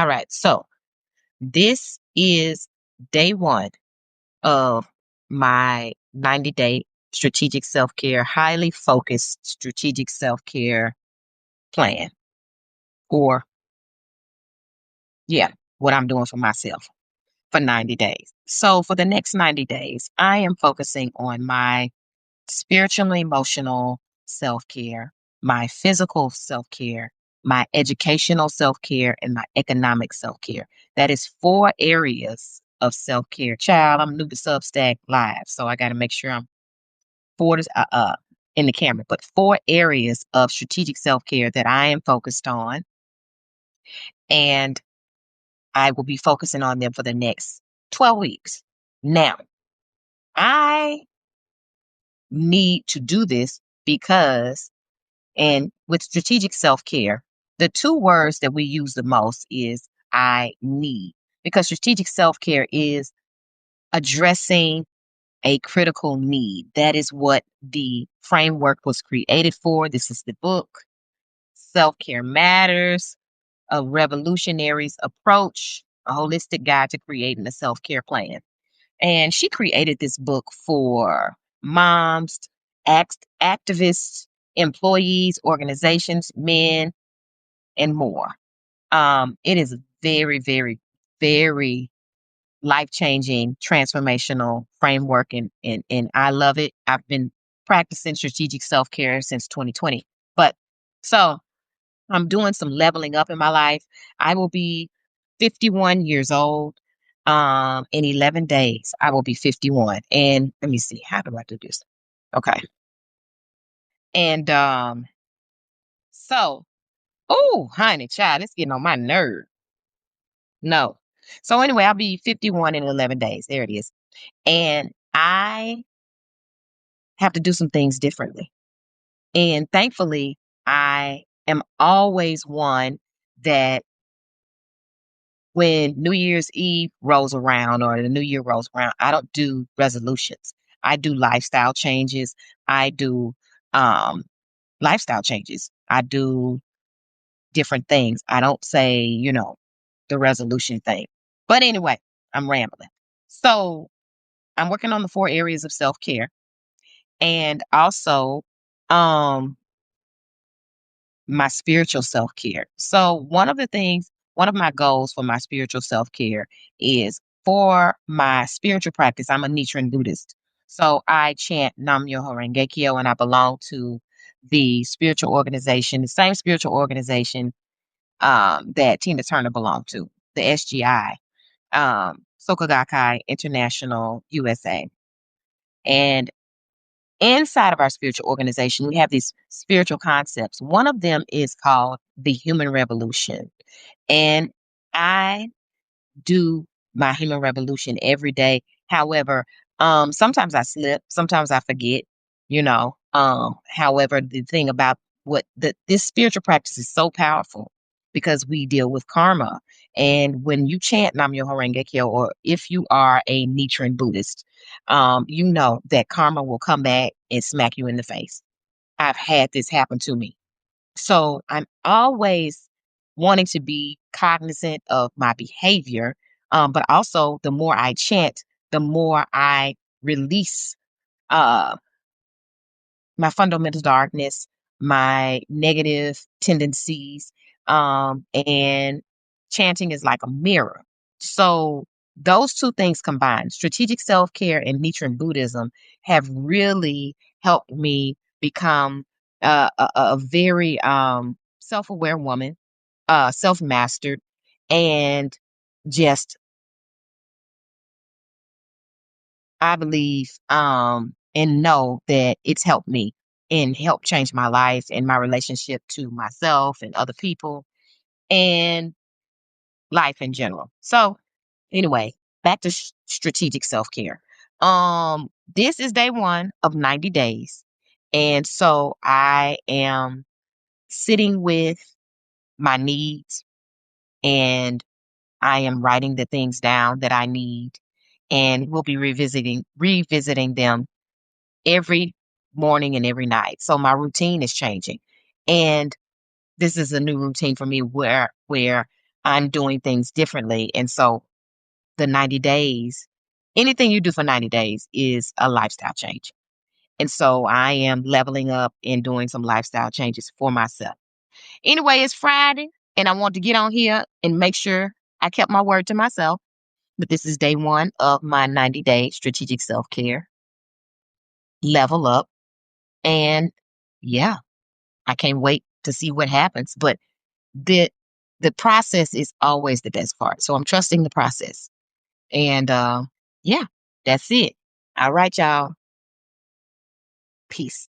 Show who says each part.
Speaker 1: All right. So this is day one of my 90-day strategic self care, highly focused strategic self care plan, or yeah, what I'm doing for myself for 90 days. So for the next 90 days, I am focusing on my spiritual and emotional self care, my physical self care, my educational self care, and my economic self care. That is 4 areas of self care. Child, I'm new to Substack Live, so I got to make sure I'm four to, in the camera, but 4 areas of strategic self care that I am focused on, and I will be focusing on them for the next 12 weeks. Now, I need to do this because, and with strategic self care, the 2 words that we use the most is I need, because strategic self care is addressing a critical need. That is what the framework was created for. This is the book, Self Care Matters, a revolutionary's approach, a holistic guide to creating a self care plan. And she created this book for moms, activists, employees, organizations, men, and more. It is very, very, very life-changing, transformational framework, and I love it. I've been practicing strategic self-care since 2020. But so I'm doing some leveling up in my life. I will be 51 years old. In 11 days, I will be 51. And let me see, how do I do this? Okay. And so, oh, honey, child, it's getting on my nerve. No. So anyway, I'll be 51 in 11 days. There it is. And I have to do some things differently. And thankfully, I am always one that when New Year's Eve rolls around or the New Year rolls around, I don't do resolutions. I do lifestyle changes. I do um, lifestyle changes. I do different things. I don't say, the resolution thing. But anyway, I'm rambling. So I'm working on the 4 areas of self care, and also um, my spiritual self care. So one of my goals for my spiritual self care is for my spiritual practice. I'm a Nichiren Buddhist. So I chant Nam Myoho Renge Kyo, and I belong to the spiritual organization, the same spiritual organization that Tina Turner belonged to, the SGI, Soka Gakkai International USA. And inside of our spiritual organization, we have these spiritual concepts. One of them is called the human revolution. And I do my human revolution every day. However, sometimes I slip, sometimes I forget, however, the thing about this spiritual practice is so powerful because we deal with karma. And when you chant Nam Myoho Renge Kyo, or if you are a Nichiren Buddhist, you know that karma will come back and smack you in the face. I've had this happen to me. So I'm always wanting to be cognizant of my behavior. But also, the more I chant, the more I release uh, my fundamental darkness, my negative tendencies. And chanting is like a mirror. So those 2 things combined, strategic self care and Nichiren Buddhism, have really helped me become a very self aware woman, self mastered, and just, I believe, and know that it's helped me and helped change my life and my relationship to myself and other people and life in general. So, anyway, back to strategic self care. This is day one of 90 days. And so I am sitting with my needs, and I am writing the things down that I need, and we'll be revisiting them every morning and every night. So my routine is changing. And this is a new routine for me where I'm doing things differently. And so the 90 days, anything you do for 90 days is a lifestyle change. And so I am leveling up and doing some lifestyle changes for myself. Anyway, it's Friday, and I want to get on here and make sure I kept my word to myself. But this is day one of my 90-day strategic self care level up. And yeah, I can't wait to see what happens. But the the process is always the best part. So I'm trusting the process. And yeah, that's it. All right, y'all. Peace.